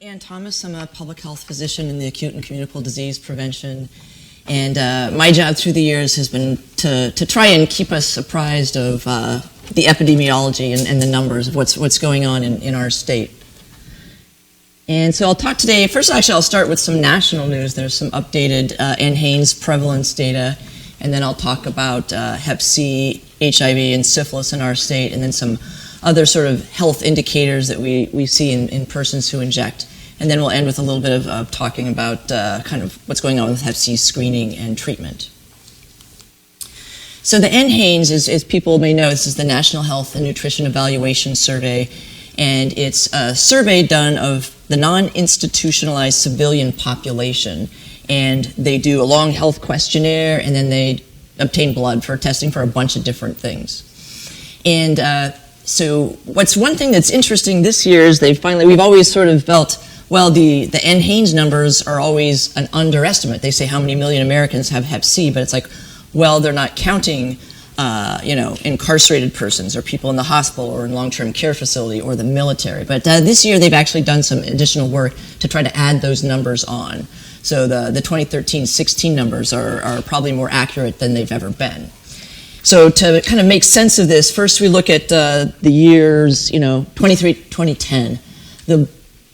AnnThomas. I'm a public health physician in the acute and communicable disease prevention, and my job through the years has been to try and keep us apprised of the epidemiology and the numbers of what's going on in our state. And so I'll talk today, first actually I'll start with some national news. There's some updated NHANES prevalence data, and then I'll talk about Hep C, HIV, and syphilis in our state, and then some other sort of health indicators that we see in persons who inject. And then we'll end with a little bit of talking about kind of what's going on with Hep C screening and treatment. So the NHANES, as people may know, this is the National Health and Nutrition Evaluation Survey, and it's a survey done of the non-institutionalized civilian population. And they do a long health questionnaire, and then they obtain blood for testing for a bunch of different things. And so what's one thing that's interesting this year is we've always sort of felt, well, the NHANES numbers are always an underestimate. They say how many million Americans have Hep C, but it's like, well, they're not counting, incarcerated persons or people in the hospital or in long-term care facility or the military. But this year they've actually done some additional work to try to add those numbers on. So the 2013-16 numbers are probably more accurate than they've ever been. So to kind of make sense of this, first we look at the years, 2010. The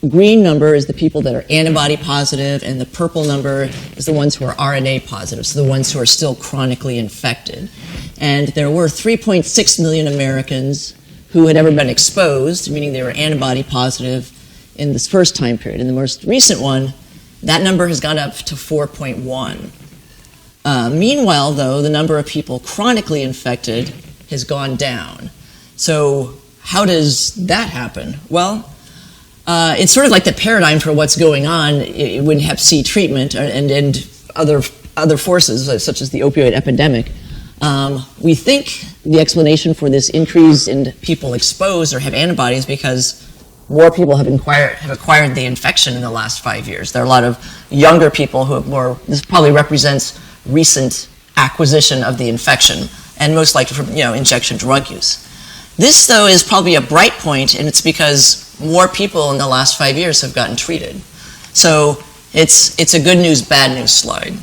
green number is the people that are antibody positive, and the purple number is the ones who are RNA positive, so the ones who are still chronically infected. And there were 3.6 million Americans who had ever been exposed, meaning they were antibody positive in this first time period. In the most recent one, that number has gone up to 4.1. Meanwhile, though, the number of people chronically infected has gone down. So how does that happen? Well, it's sort of like the paradigm for what's going on when Hep C treatment and other forces, such as the opioid epidemic. We think the explanation for this increase in people exposed or have antibodies because more people have acquired the infection in the last 5 years. There are a lot of younger people who have this probably represents recent acquisition of the infection, and most likely from injection drug use. This, though, is probably a bright point, and it's because more people in the last 5 years have gotten treated. So it's a good news, bad news slide.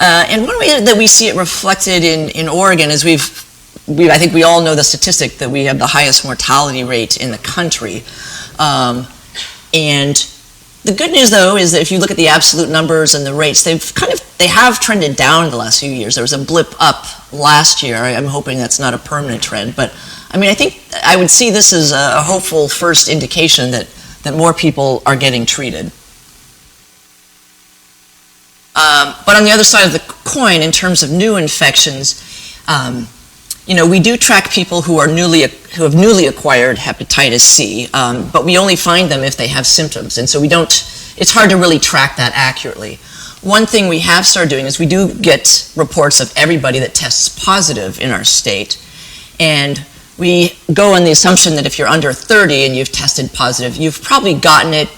And one way that we see it reflected in Oregon is I think we all know the statistic that we have the highest mortality rate in the country. And the good news, though, is that if you look at the absolute numbers and the rates, they have trended down in the last few years. There was a blip up last year. I'm hoping that's not a permanent trend. But, I think I would see this as a hopeful first indication that more people are getting treated. But on the other side of the coin, in terms of new infections, we do track people who have newly acquired hepatitis C, but we only find them if they have symptoms, and so it's hard to really track that accurately. One thing we have started doing is we do get reports of everybody that tests positive in our state, and we go on the assumption that if you're under 30 and you've tested positive, you've probably gotten it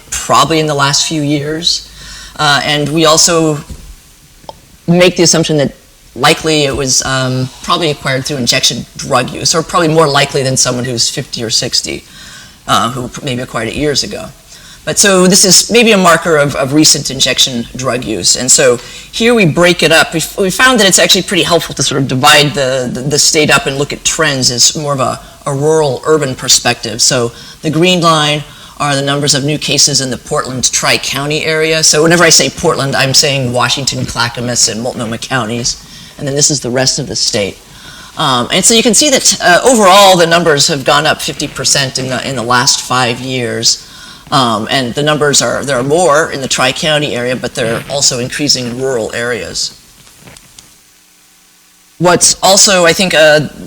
in the last few years, and we also make the assumption that likely it was probably acquired through injection drug use, or probably more likely than someone who's 50 or 60 who maybe acquired it years ago. But so this is maybe a marker of recent injection drug use. And so here we break it up. We found that it's actually pretty helpful to sort of divide the state up and look at trends as more of a rural-urban perspective. So the green line are the numbers of new cases in the Portland Tri-County area. So whenever I say Portland, I'm saying Washington, Clackamas, and Multnomah counties. And then this is the rest of the state. And so you can see that overall the numbers have gone up 50% in the last 5 years. And the numbers there are more in the Tri-County area, but they're also increasing in rural areas. What's also, I think,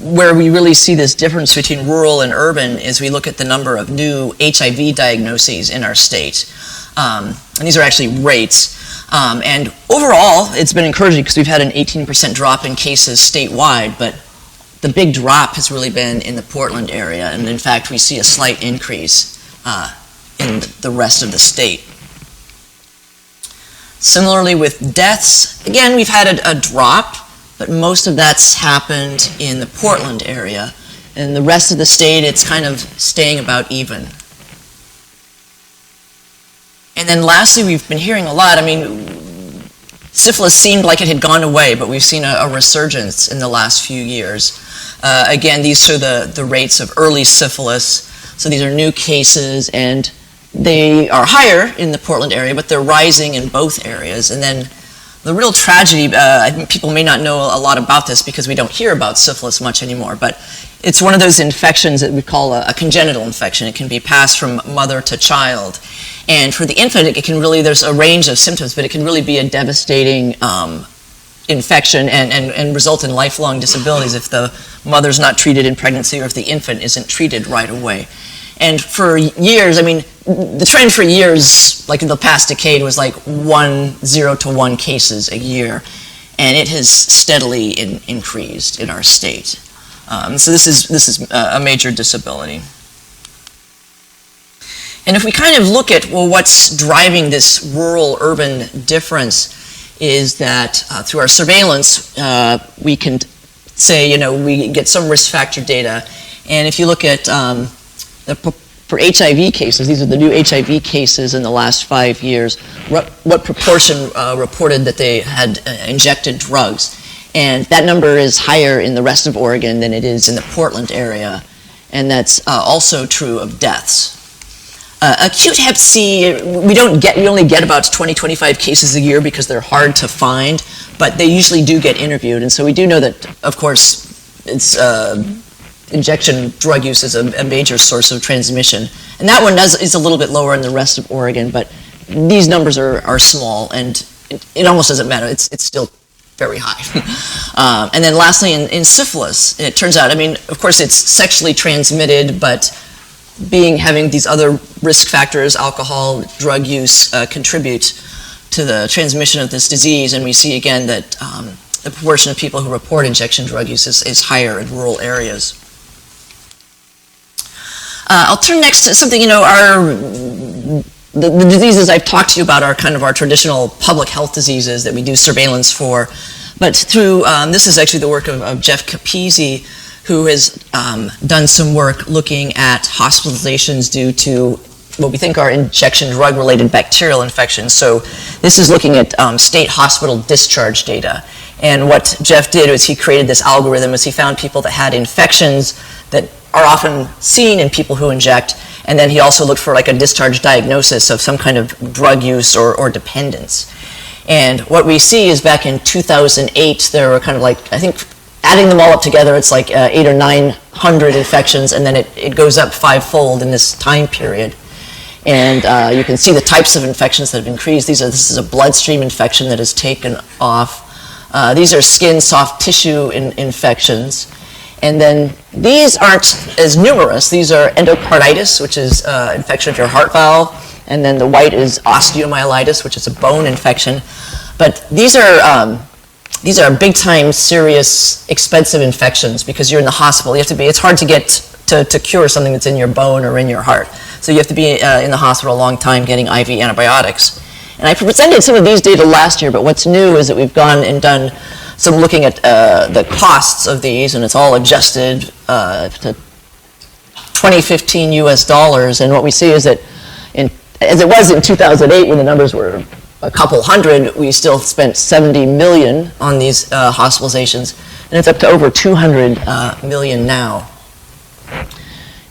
where we really see this difference between rural and urban is we look at the number of new HIV diagnoses in our state. And these are actually rates. And overall, it's been encouraging because we've had an 18% drop in cases statewide, but the big drop has really been in the Portland area. And in fact, we see a slight increase in the rest of the state. Similarly with deaths, again, we've had a drop, but most of that's happened in the Portland area. In the rest of the state, it's kind of staying about even. And then lastly, we've been hearing a lot. I mean, syphilis seemed like it had gone away, but we've seen a resurgence in the last few years. Again, these show the rates of early syphilis. So these are new cases, and they are higher in the Portland area, but they're rising in both areas. And then the real tragedy, I think people may not know a lot about this because we don't hear about syphilis much anymore, but it's one of those infections that we call a congenital infection. It can be passed from mother to child. And for the infant, it can really, there's a range of symptoms, but it can really be a devastating infection and result in lifelong disabilities if the mother's not treated in pregnancy or if the infant isn't treated right away. And for years, I mean, the trend for years, like in the past decade, was like 0 to 1 cases a year. And it has steadily increased in our state. So this is a major disability. And if we kind of look at, well, what's driving this rural-urban difference is that through our surveillance, we can say, we get some risk factor data. And if you look at for HIV cases, these are the new HIV cases in the last 5 years, what proportion reported that they had injected drugs. And that number is higher in the rest of Oregon than it is in the Portland area. And that's also true of deaths. Acute Hep C, we only get about 20-25 cases a year because they're hard to find, but they usually do get interviewed. And so we do know that, of course, it's injection drug use is a major source of transmission. And that one is a little bit lower in the rest of Oregon, but these numbers are small, and it almost doesn't matter. It's still very high. And then lastly, in syphilis, it turns out, I mean, of course, it's sexually transmitted, but having these other risk factors, alcohol, drug use, contribute to the transmission of this disease. And we see again that the proportion of people who report injection drug use is higher in rural areas. I'll turn next to something, the diseases I've talked to you about are kind of our traditional public health diseases that we do surveillance for. But through, this is actually the work of Jeff Capizzi, who has done some work looking at hospitalizations due to what we think are injection drug-related bacterial infections. So this is looking at state hospital discharge data. And what Jeff did was he created this algorithm as he found people that had infections that are often seen in people who inject, and then he also looked for like a discharge diagnosis of some kind of drug use or dependence. And what we see is back in 2008, there were kind of like, I think, adding them all up together, it's like 800 or 900 infections, and then it goes up 5-fold in this time period. And you can see the types of infections that have increased. This is a bloodstream infection that has taken off. These are skin soft tissue infections. And then these aren't as numerous. These are endocarditis, which is infection of your heart valve. And then the white is osteomyelitis, which is a bone infection. But these are big-time, serious, expensive infections because you're in the hospital. It's hard to get to cure something that's in your bone or in your heart. So you have to be in the hospital a long time getting IV antibiotics. And I presented some of these data last year, but what's new is that we've gone and done some looking at the costs of these, and it's all adjusted to 2015 US dollars. And what we see is that, as it was in 2008 when the numbers were a couple hundred, we still spent 70 million on these hospitalizations, and it's up to over 200 million now.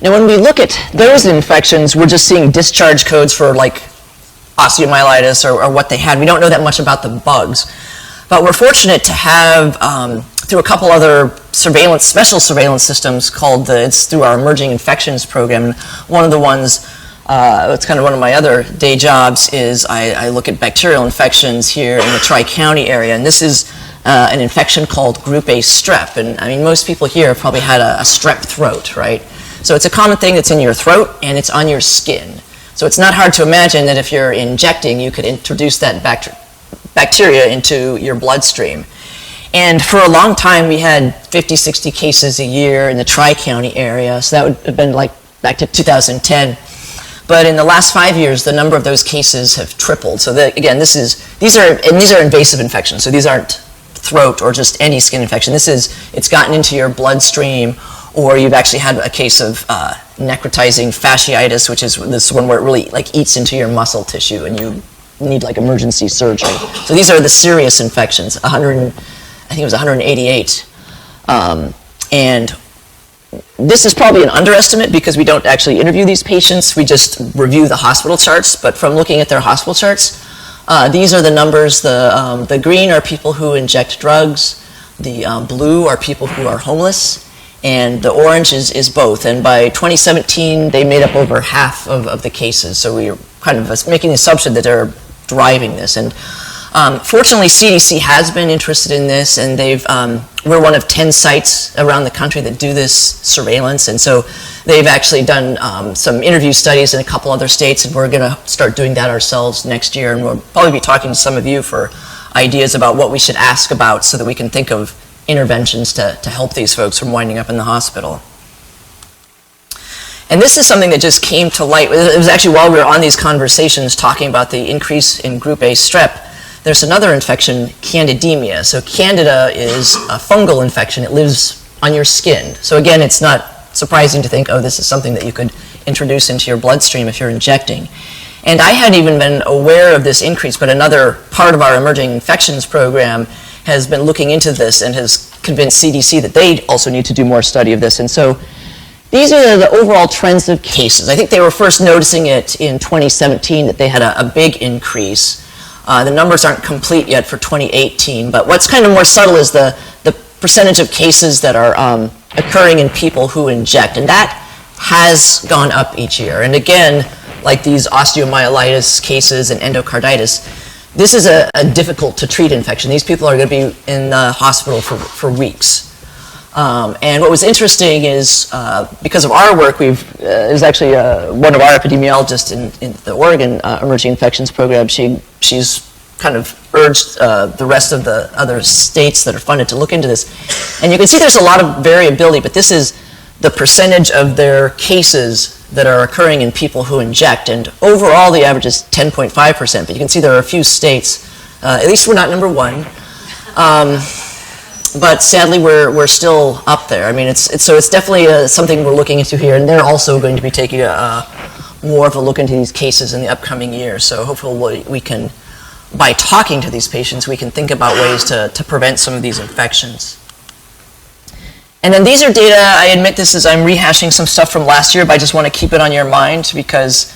Now, when we look at those infections, we're just seeing discharge codes for like osteomyelitis or what they had. We don't know that much about the bugs. But we're fortunate to have, through a couple other special surveillance systems it's through our Emerging Infections Program. And one of the ones, it's kind of one of my other day jobs, is I look at bacterial infections here in the Tri-County area. And this is an infection called Group A strep. And I mean, most people here have probably had a strep throat, right? So it's a common thing that's in your throat and it's on your skin. So it's not hard to imagine that if you're injecting, you could introduce that bacteria into your bloodstream. And for a long time, we had 50, 60 cases a year in the Tri-County area. So that would have been like back to 2010. But in the last 5 years, the number of those cases have tripled. So that, again, these are invasive infections. So these aren't throat or just any skin infection. It's gotten into your bloodstream, or you've actually had a case of necrotizing fasciitis, which is this one where it really like eats into your muscle tissue and you need like emergency surgery. So these are the serious infections, I think it was 188. And this is probably an underestimate because we don't actually interview these patients, we just review the hospital charts, but from looking at their hospital charts, these are the numbers. The green are people who inject drugs, the blue are people who are homeless, and the orange is both. And by 2017, they made up over half of the cases. So we are kind of making the assumption that they're driving this. And fortunately, CDC has been interested in this, and we're one of 10 sites around the country that do this surveillance. And so they've actually done some interview studies in a couple other states, and we're going to start doing that ourselves next year. And we'll probably be talking to some of you for ideas about what we should ask about so that we can think of interventions to help these folks from winding up in the hospital. And this is something that just came to light. It was actually while we were on these conversations talking about the increase in group A strep, there's another infection, candidemia. So candida is a fungal infection. It lives on your skin. So again, it's not surprising to think, oh, this is something that you could introduce into your bloodstream if you're injecting. And I hadn't even been aware of this increase, but another part of our emerging infections program has been looking into this and has convinced CDC that they also need to do more study of this. And so these are the overall trends of cases. I think they were first noticing it in 2017 that they had a big increase. The numbers aren't complete yet for 2018, but what's kind of more subtle is the percentage of cases that are occurring in people who inject, and that has gone up each year. And again, like these osteomyelitis cases and endocarditis, this is a difficult to treat infection. These people are going to be in the hospital for weeks. And what was interesting is because of our work, there's actually one of our epidemiologists in the Oregon Emerging Infections Program. She's kind of urged the rest of the other states that are funded to look into this. And you can see there's a lot of variability, but this is the percentage of their cases that are occurring in people who inject. And overall, the average is 10.5%. But you can see there are a few states, at least we're not number one. But sadly, we're still up there. I mean, it's definitely something we're looking into here, and they're also going to be taking more of a look into these cases in the upcoming years. So hopefully we can, by talking to these patients, we can think about ways to prevent some of these infections. And then these are data. I admit this is I'm rehashing some stuff from last year, but I just want to keep it on your mind because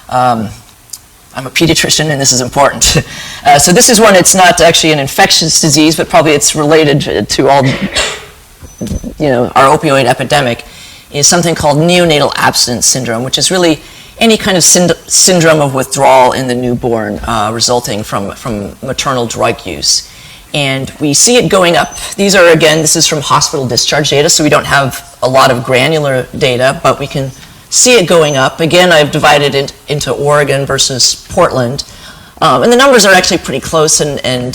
I'm a pediatrician and this is important. So this is one, it's not actually an infectious disease, but probably it's related to all, our opioid epidemic, is something called neonatal abstinence syndrome, which is really any kind of syndrome of withdrawal in the newborn resulting from maternal drug use. And we see it going up. These are, again, this is from hospital discharge data, so we don't have a lot of granular data, but we can see it going up. Again, I've divided it into Oregon versus Portland. And the numbers are actually pretty close, and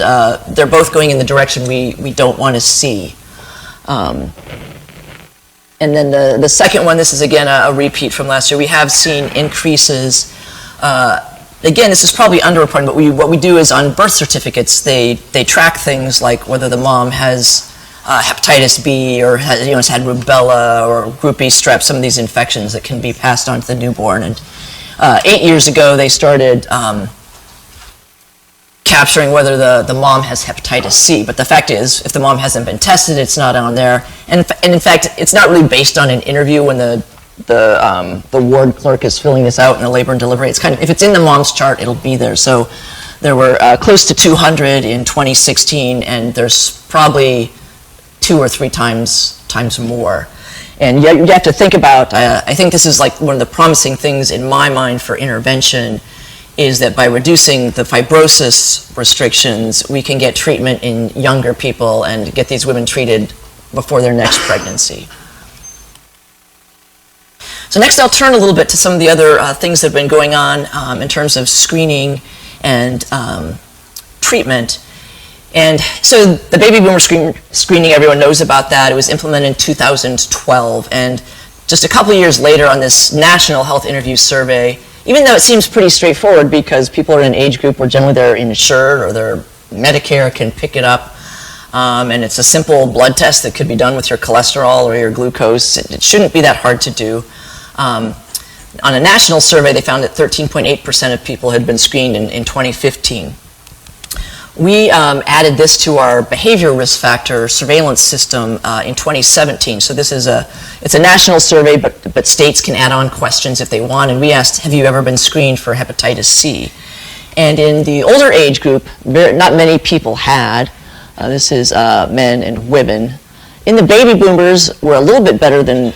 they're both going in the direction we don't want to see. And then the second one, this is again a repeat from last year. We have seen increases. Again, this is probably underreported, but what we do is on birth certificates, they track things like whether the mom has hepatitis B or has had rubella or group B strep, some of these infections that can be passed on to the newborn. And 8 years ago, they started capturing whether the mom has hepatitis C. But the fact is, if the mom hasn't been tested, it's not on there. And in fact, it's not really based on an interview when the ward clerk is filling this out in the labor and delivery. It's kind of, if it's in the mom's chart, it'll be there. So there were close to 200 in 2016, and there's probably 2 or 3 times more. And you have to think about, I think this is like one of the promising things in my mind for intervention, is that by reducing the fibrosis restrictions, we can get treatment in younger people and get these women treated before their next pregnancy. So next I'll turn a little bit to some of the other things that have been going on in terms of screening and treatment. And so the baby boomer screening, everyone knows about that. It was implemented in 2012. And just a couple of years later on this National Health Interview Survey, even though it seems pretty straightforward because people are in an age group where generally they're insured or their Medicare can pick it up, and it's a simple blood test that could be done with your cholesterol or your glucose. It shouldn't be that hard to do. On a national survey, they found that 13.8% of people had been screened in 2015. We added this to our behavior risk factor surveillance system in 2017. So this is it's a national survey, but states can add on questions if they want. And we asked, have you ever been screened for hepatitis C? And in the older age group, not many people had. This is men and women. In the baby boomers, we're a little bit better than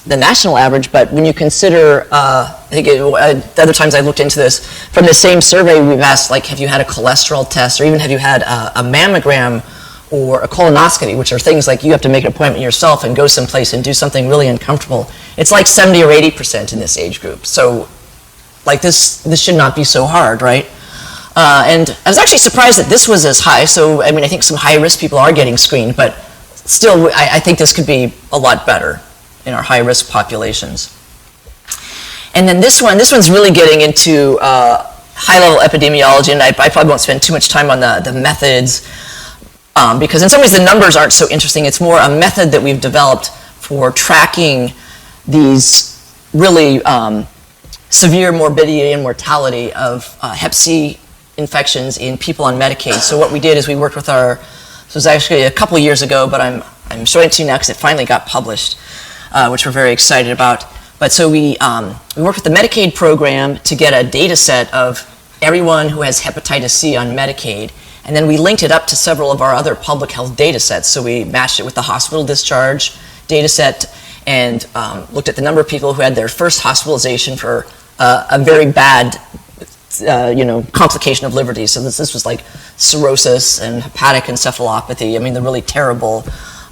the national average, but when you consider, the other times I looked into this, from the same survey we've asked, like, have you had a cholesterol test, or even have you had a mammogram or a colonoscopy, which are things like you have to make an appointment yourself and go someplace and do something really uncomfortable. It's like 70 or 80% in this age group. So, like, this should not be so hard, right? And I was actually surprised that this was as high. So, I mean, I think some high-risk people are getting screened, but still, I think this could be a lot better in our high-risk populations. And then this one's really getting into high-level epidemiology, and I probably won't spend too much time on the methods, because in some ways the numbers aren't so interesting. It's more a method that we've developed for tracking these really severe morbidity and mortality of hep C infections in people on Medicaid. So what we did is we worked with this was actually a couple years ago, but I'm showing it to you now because it finally got published, which we're very excited about. But so we worked with the Medicaid program to get a data set of everyone who has hepatitis C on Medicaid, and then we linked it up to several of our other public health data sets. So we matched it with the hospital discharge data set and looked at the number of people who had their first hospitalization for a very bad complication of liver disease. So this was like cirrhosis and hepatic encephalopathy. I mean, the really terrible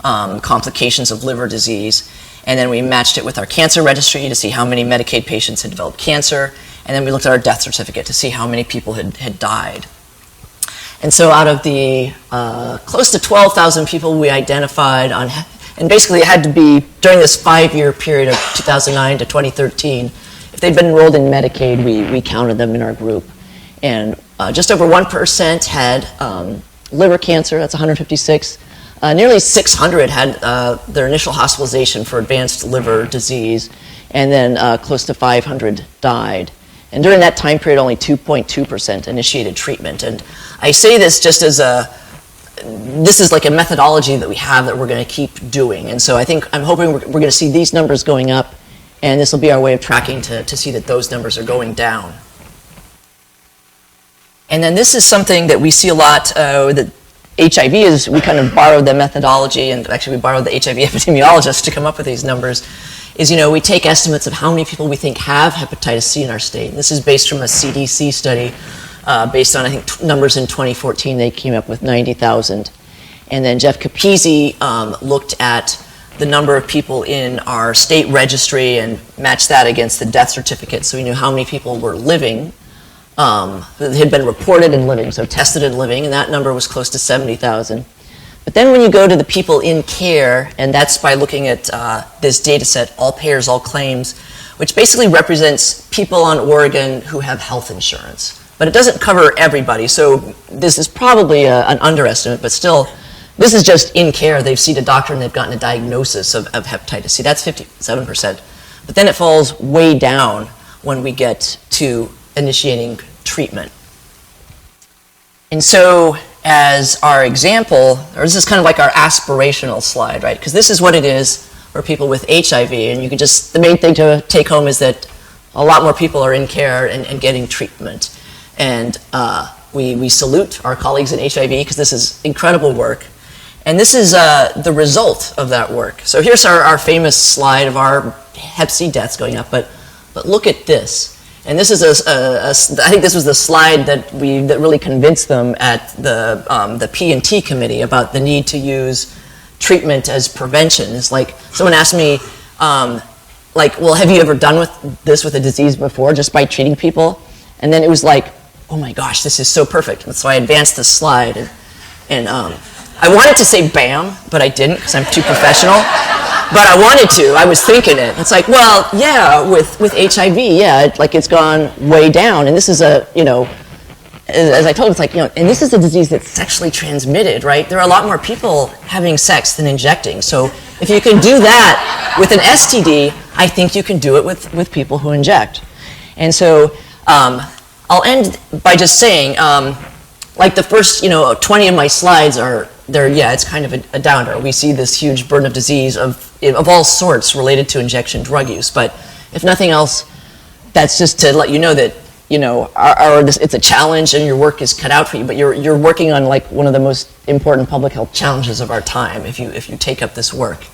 complications of liver disease. And then we matched it with our cancer registry to see how many Medicaid patients had developed cancer. And then we looked at our death certificate to see how many people had died. And so out of the close to 12,000 people we identified on, and basically it had to be during this 5-year period of 2009 to 2013, if they'd been enrolled in Medicaid, we counted them in our group. And just over 1% had liver cancer, that's 156. Nearly 600 had their initial hospitalization for advanced liver disease, and then close to 500 died. And during that time period, only 2.2% initiated treatment. And I say this just as this is like a methodology that we have that we're going to keep doing. And so I'm hoping we're going to see these numbers going up, and this will be our way of tracking to see that those numbers are going down. And then this is something that we see a lot, that HIV is, we kind of borrowed the methodology, and actually we borrowed the HIV epidemiologists to come up with these numbers, is, we take estimates of how many people we think have hepatitis C in our state. And this is based from a CDC study based on, I think, numbers in 2014. They came up with 90,000. And then Jeff Capizzi looked at the number of people in our state registry and matched that against the death certificate, so we knew how many people were living, that had been reported and living, so tested and living, and that number was close to 70,000. But then when you go to the people in care, and that's by looking at this data set, all payers, all claims, which basically represents people on Oregon who have health insurance. But it doesn't cover everybody, so this is probably an underestimate, but still, this is just in care. They've seen a doctor and they've gotten a diagnosis of hepatitis C. That's 57%. But then it falls way down when we get to initiating treatment. And so as our example, or this is kind of like our aspirational slide, right? Because this is what it is for people with HIV, and you can just, the main thing to take home is that a lot more people are in care and getting treatment. And we salute our colleagues in HIV because this is incredible work. And this is the result of that work. So here's our famous slide of our hep C deaths going up, but look at this. And this is I think this was the slide that really convinced them at the P&T committee about the need to use treatment as prevention. It's like someone asked me, well, have you ever done this with a disease before, just by treating people? And then it was like, oh my gosh, this is so perfect. And so I advanced the slide, and I wanted to say BAM, but I didn't because I'm too professional. But I wanted to. I was thinking it. It's like, well, yeah, with HIV, yeah, it's gone way down. And this is as I told, it's like, and this is a disease that's sexually transmitted, right? There are a lot more people having sex than injecting. So if you can do that with an STD, I think you can do it with people who inject. And so I'll end by just saying, like the first, 20 of my slides it's kind of a downer. We see this huge burden of disease of all sorts related to injection drug use. But if nothing else, that's just to let you know that, it's a challenge and your work is cut out for you, but you're working on like one of the most important public health challenges of our time if you take up this work.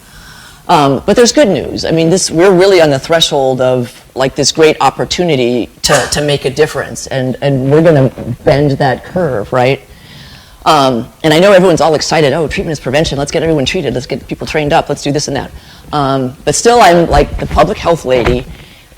But there's good news. I mean, we're really on the threshold of like this great opportunity to make a difference, and we're going to bend that curve, right? And I know everyone's all excited. Oh, treatment is prevention. Let's get everyone treated. Let's get people trained up. Let's do this and that. But still, I'm like the public health lady.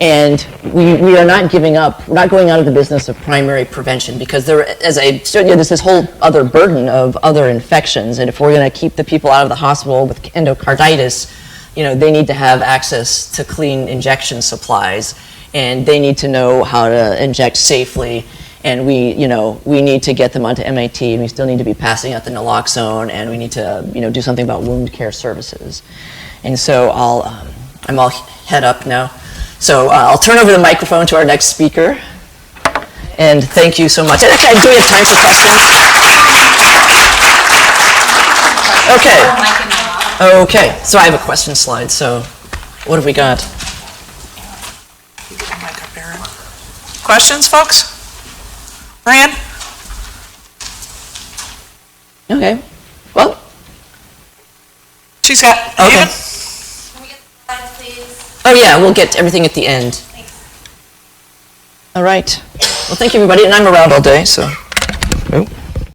And we are not giving up. We're not going out of the business of primary prevention because as I showed you, there's this whole other burden of other infections. And if we're going to keep the people out of the hospital with endocarditis, they need to have access to clean injection supplies, and they need to know how to inject safely. And we need to get them onto MIT, and we still need to be passing out the naloxone, and we need to, do something about wound care services. And so I'm all head up now. So I'll turn over the microphone to our next speaker. And thank you so much. And actually, do we have time for questions? Okay, so I have a question slide. So what have we got? Questions, folks? Ryan? Okay, well. She's got, okay. David? Can we get the slides, please? Oh yeah, we'll get everything at the end. Thanks. All right. Well, thank you, everybody, and I'm around all day, so. Oh.